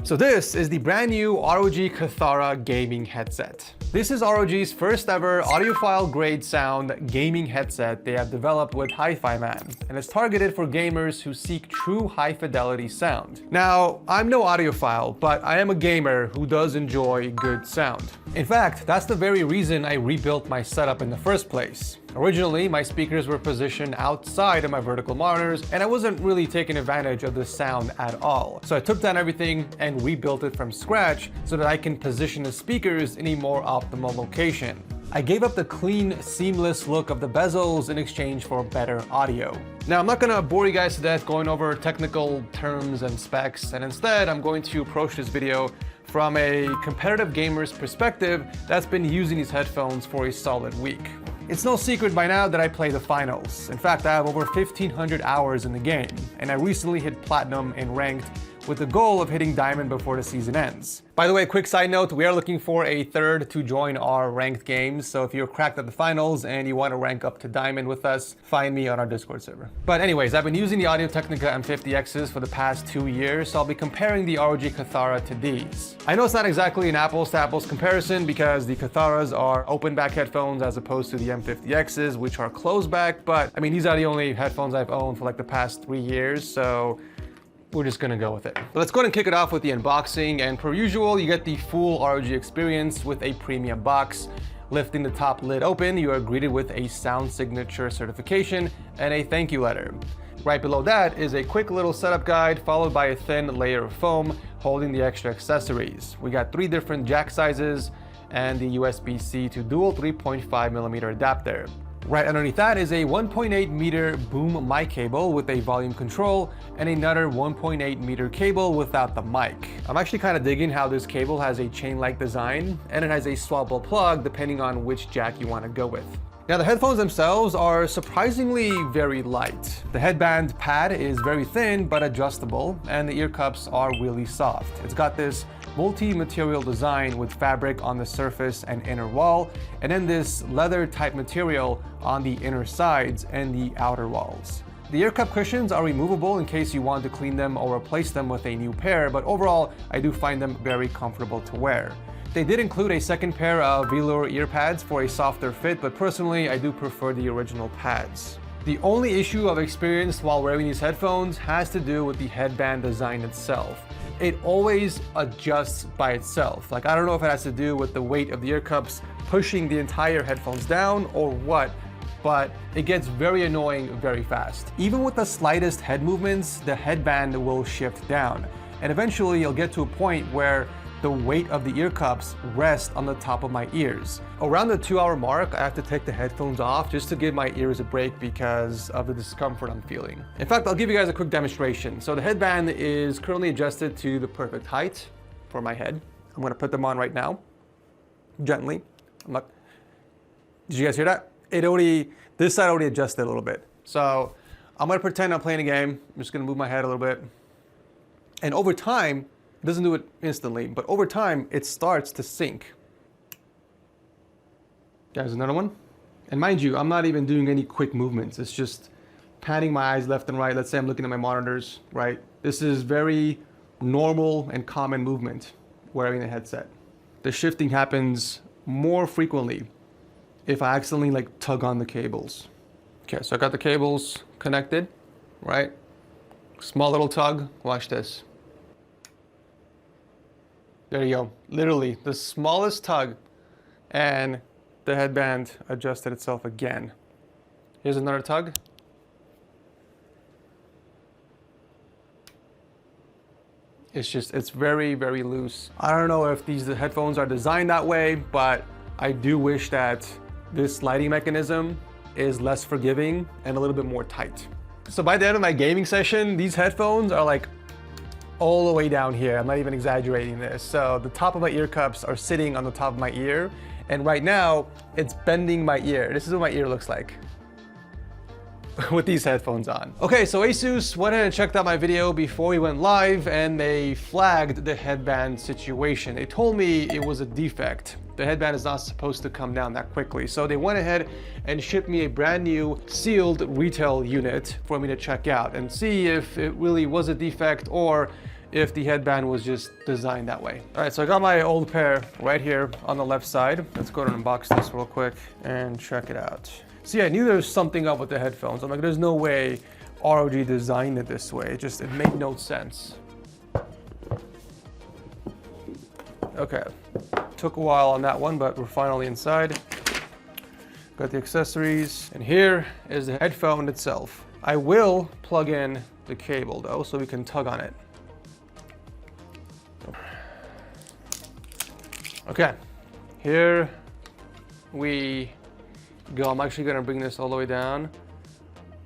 So this is the brand new ROG Kithara gaming headset. This is ROG's first ever audiophile grade sound gaming headset they have developed with Hi-Fi Man, and it's targeted for gamers who seek true high fidelity sound. Now, I'm no audiophile, but I am a gamer who does enjoy good sound. In fact, that's the very reason I rebuilt my setup in the first place. Originally, my speakers were positioned outside of my vertical monitors, and I wasn't really taking advantage of the sound at all. So I took down everything and rebuilt it from scratch so that I can position the speakers in a more optimal location. I gave up the clean, seamless look of the bezels in exchange for better audio. Now, I'm not gonna bore you guys to death going over technical terms and specs, and instead I'm going to approach this video from a competitive gamer's perspective that's been using these headphones for a solid week. It's no secret by now that I play the finals. In fact, I have over 1,500 hours in the game, and I recently hit platinum in ranked with the goal of hitting diamond before the season ends. By the way, quick side note, we are looking for a third to join our ranked games, so if you're cracked at the finals and you want to rank up to diamond with us, find me on our Discord server. But anyways, I've been using the Audio-Technica M50Xs for the past 2 years, so I'll be comparing the ROG Kithara to these. I know it's not exactly an apples to apples comparison because the Kitharas are open back headphones as opposed to the M50Xs, which are closed back, but I mean, these are the only headphones I've owned for like the past 3 years, so we're just gonna go with it. But let's go ahead and kick it off with the unboxing, and per usual, you get the full ROG experience with a premium box. Lifting the top lid open, you are greeted with a sound signature certification and a thank you letter. Right below that is a quick little setup guide followed by a thin layer of foam holding the extra accessories. We got 3 different jack sizes and the USB-C to dual 3.5mm adapter. Right underneath that is a 1.8 meter boom mic cable with a volume control and another 1.8 meter cable without the mic. I'm actually kind of digging how this cable has a chain-like design and it has a swappable plug depending on which jack you want to go with. Now, the headphones themselves are surprisingly very light. The headband pad is very thin but adjustable, and the ear cups are really soft. It's got this multi-material design with fabric on the surface and inner wall, and then this leather type material on the inner sides and the outer walls. The ear cup cushions are removable in case you want to clean them or replace them with a new pair, but overall, I do find them very comfortable to wear. They did include a second pair of velour ear pads for a softer fit, but personally, I do prefer the original pads. The only issue I've experienced while wearing these headphones has to do with the headband design itself. It always adjusts by itself. Like, I don't know if it has to do with the weight of the ear cups pushing the entire headphones down or what, but it gets very annoying very fast. Even with the slightest head movements, the headband will shift down. And eventually you'll get to a point where the weight of the ear cups rest on the top of my ears. Around the 2-hour mark, I have to take the headphones off just to give my ears a break because of the discomfort I'm feeling. In fact, I'll give you guys a quick demonstration. So the headband is currently adjusted to the perfect height for my head. I'm gonna put them on right now, gently. Did you guys hear that? This side already adjusted a little bit. So I'm gonna pretend I'm playing a game. I'm just gonna move my head a little bit. And over time, it doesn't do it instantly, but over time, it starts to sync. Guys, another one. And mind you, I'm not even doing any quick movements. It's just panning my eyes left and right. Let's say I'm looking at my monitors, right? This is very normal and common movement wearing a headset. The shifting happens more frequently if I accidentally like tug on the cables. Okay, so I got the cables connected, right? Small little tug, watch this. There you go, literally the smallest tug and the headband adjusted itself again. Here's another tug. It's very, very loose. I don't know if these headphones are designed that way, but I do wish that this sliding mechanism is less forgiving and a little bit more tight. So by the end of my gaming session, these headphones are like all the way down here. I'm not even exaggerating this. So the top of my ear cups are sitting on the top of my ear, and right now it's bending my ear. This is what my ear looks like with these headphones on. Okay, so Asus went ahead and checked out my video before we went live, and they flagged the headband situation. They told me it was a defect. The headband is not supposed to come down that quickly. So they went ahead and shipped me a brand new sealed retail unit for me to check out and see if it really was a defect or if the headband was just designed that way. All right, so I got my old pair right here on the left side. Let's go ahead and unbox this real quick and check it out. See, I knew there was something up with the headphones. I'm like, there's no way ROG designed it this way. It made no sense. Okay, took a while on that one, but we're finally inside. Got the accessories, and here is the headphone itself. I will plug in the cable though, so we can tug on it. Okay, here we go. I'm actually gonna bring this all the way down.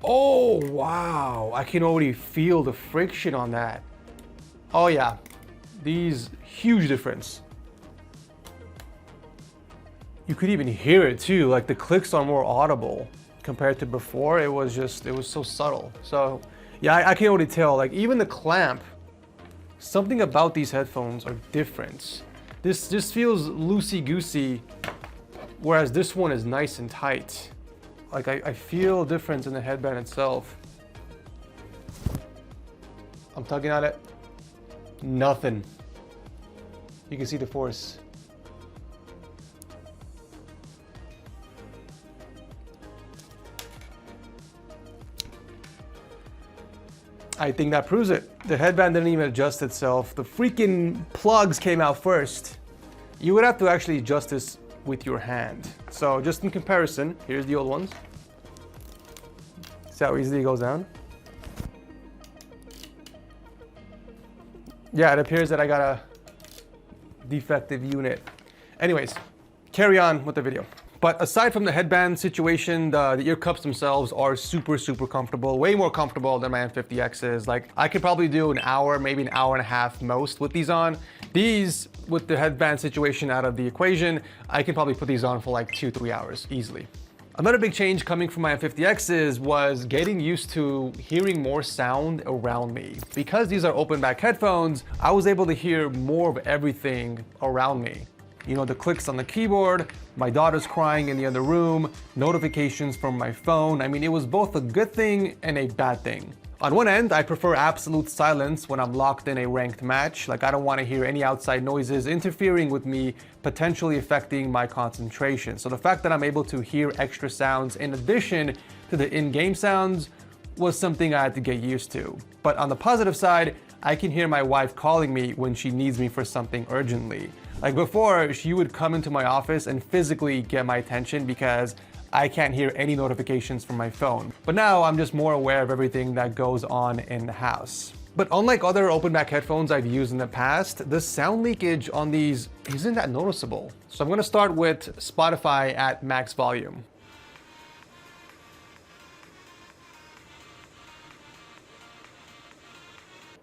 Oh, wow, I can already feel the friction on that. Oh yeah, huge difference. You could even hear it too, like the clicks are more audible compared to before. It was so subtle. So yeah, I can already tell, like even the clamp, something about these headphones are different. This just feels loosey-goosey, whereas this one is nice and tight. Like I feel a difference in the headband itself. I'm tugging on it, nothing. You can see the force. I think that proves it. The headband didn't even adjust itself. The freaking plugs came out first. You would have to actually adjust this with your hand. So just in comparison, here's the old ones. See how easily it goes down? Yeah, it appears that I got a defective unit. Anyways, carry on with the video. But aside from the headband situation, the ear cups themselves are super comfortable, way more comfortable than my M50Xs. Like I could probably do an hour, maybe an hour and a half most with these on. These, with the headband situation out of the equation, I can probably put these on for like 2-3 hours easily. Another big change coming from my M50Xs was getting used to hearing more sound around me. Because these are open back headphones, I was able to hear more of everything around me. You know, the clicks on the keyboard, my daughter's crying in the other room, notifications from my phone. I mean, it was both a good thing and a bad thing. On one end, I prefer absolute silence when I'm locked in a ranked match. Like I don't want to hear any outside noises interfering with me, potentially affecting my concentration. So the fact that I'm able to hear extra sounds in addition to the in-game sounds was something I had to get used to. But on the positive side, I can hear my wife calling me when she needs me for something urgently. Like before, she would come into my office and physically get my attention because I can't hear any notifications from my phone. But now I'm just more aware of everything that goes on in the house. But unlike other open back headphones I've used in the past, the sound leakage on these isn't that noticeable. So I'm gonna start with Spotify at max volume.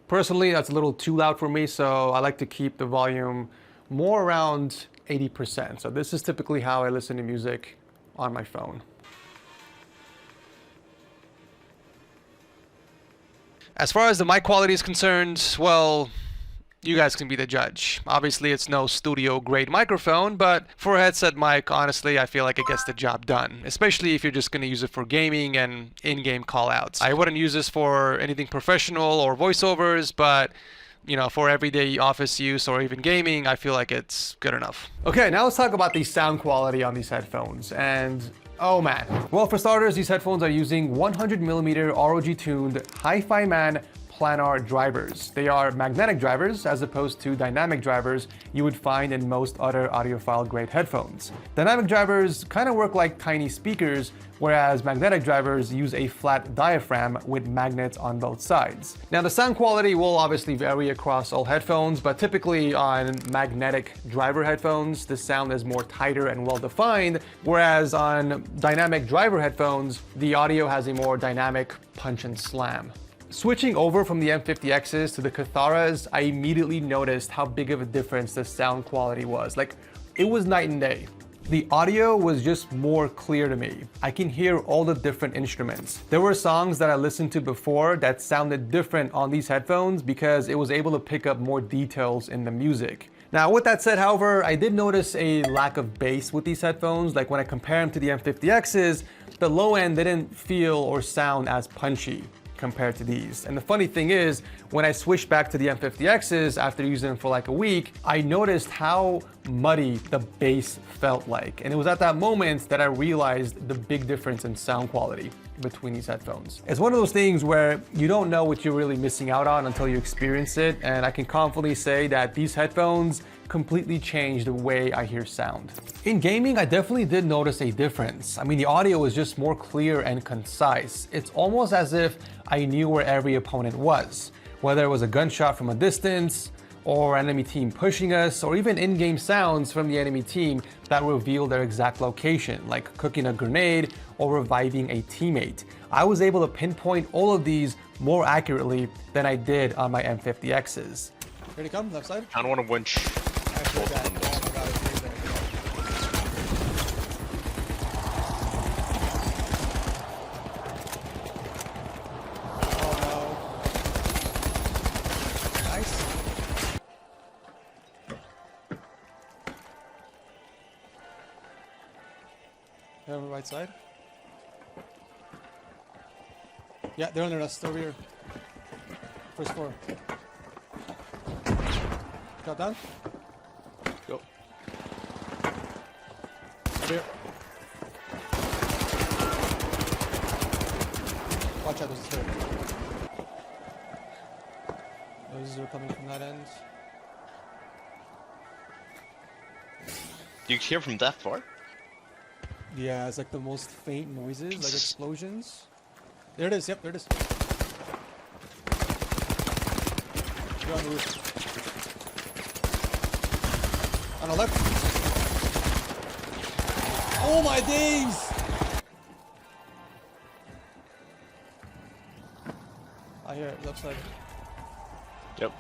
Personally, that's a little too loud for me, so I like to keep the volume more around 80%. So this is typically how I listen to music on my phone. As far as the mic quality is concerned, well, you guys can be the judge. Obviously, it's no studio grade microphone, but for a headset mic, honestly, I feel like it gets the job done, especially if you're just going to use it for gaming and in-game callouts. I wouldn't use this for anything professional or voiceovers, but you know, for everyday office use or even gaming, I feel like it's good enough. Okay, now let's talk about the sound quality on these headphones. And oh man. Well, for starters, these headphones are using 100mm ROG tuned Hi-Fi Man planar drivers. They are magnetic drivers as opposed to dynamic drivers you would find in most other audiophile grade headphones. Dynamic drivers kind of work like tiny speakers, whereas magnetic drivers use a flat diaphragm with magnets on both sides. Now the sound quality will obviously vary across all headphones, but typically on magnetic driver headphones, the sound is more tighter and well-defined, whereas on dynamic driver headphones, the audio has a more dynamic punch and slam. Switching over from the M50Xs to the Kitharas, I immediately noticed how big of a difference the sound quality was. Like, it was night and day. The audio was just more clear to me. I can hear all the different instruments. There were songs that I listened to before that sounded different on these headphones because it was able to pick up more details in the music. Now, with that said, however, I did notice a lack of bass with these headphones. Like when I compare them to the M50Xs, the low end didn't feel or sound as punchy. compared to these. And the funny thing is, when I switched back to the M50Xs after using them for like a week, I noticed how muddy the bass felt like. And it was at that moment that I realized the big difference in sound quality between these headphones. It's one of those things where you don't know what you're really missing out on until you experience it, and I can confidently say that these headphones completely changed the way I hear sound. In gaming, I definitely did notice a difference. I mean, the audio was just more clear and concise. It's almost as if I knew where every opponent was, whether it was a gunshot from a distance, or enemy team pushing us, or even in-game sounds from the enemy team that reveal their exact location, like cooking a grenade or reviving a teammate. I was able to pinpoint all of these more accurately than I did on my M50Xs. Here they come, left side. I don't want to winch. Oh my god, it's crazy. Oh no. Nice. They're on the right side. Yeah, they're under us, over here. First floor. Got down? Go. Over here. Watch out, there's a third. Those are coming from that end. You can hear from that far? Yeah, it's like the most faint noises, like explosions. There it is, yep, there it is. You're on the roof. On the left. Oh my days! I hear it, left side. Yep.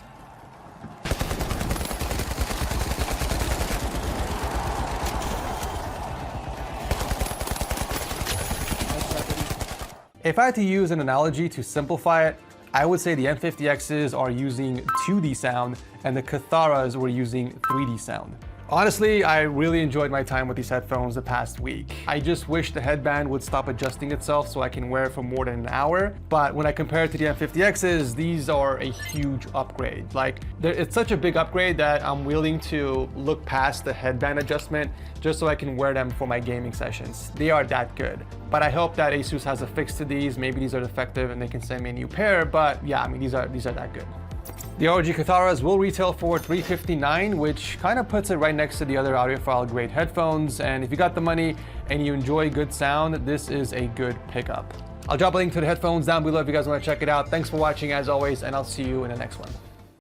If I had to use an analogy to simplify it, I would say the M50Xs are using 2D sound and the Kitharas were using 3D sound. Honestly, I really enjoyed my time with these headphones the past week. I just wish the headband would stop adjusting itself so I can wear it for more than an hour. But when I compare it to the M50Xs, these are a huge upgrade. Like, it's such a big upgrade that I'm willing to look past the headband adjustment just so I can wear them for my gaming sessions. They are that good. But I hope that Asus has a fix to these. Maybe these are defective and they can send me a new pair. But yeah, I mean, these are that good. The ROG Kitharas will retail for $359, which kind of puts it right next to the other audiophile grade headphones. And if you got the money and you enjoy good sound, this is a good pickup. I'll drop a link to the headphones down below if you guys want to check it out. Thanks for watching as always, and I'll see you in the next one.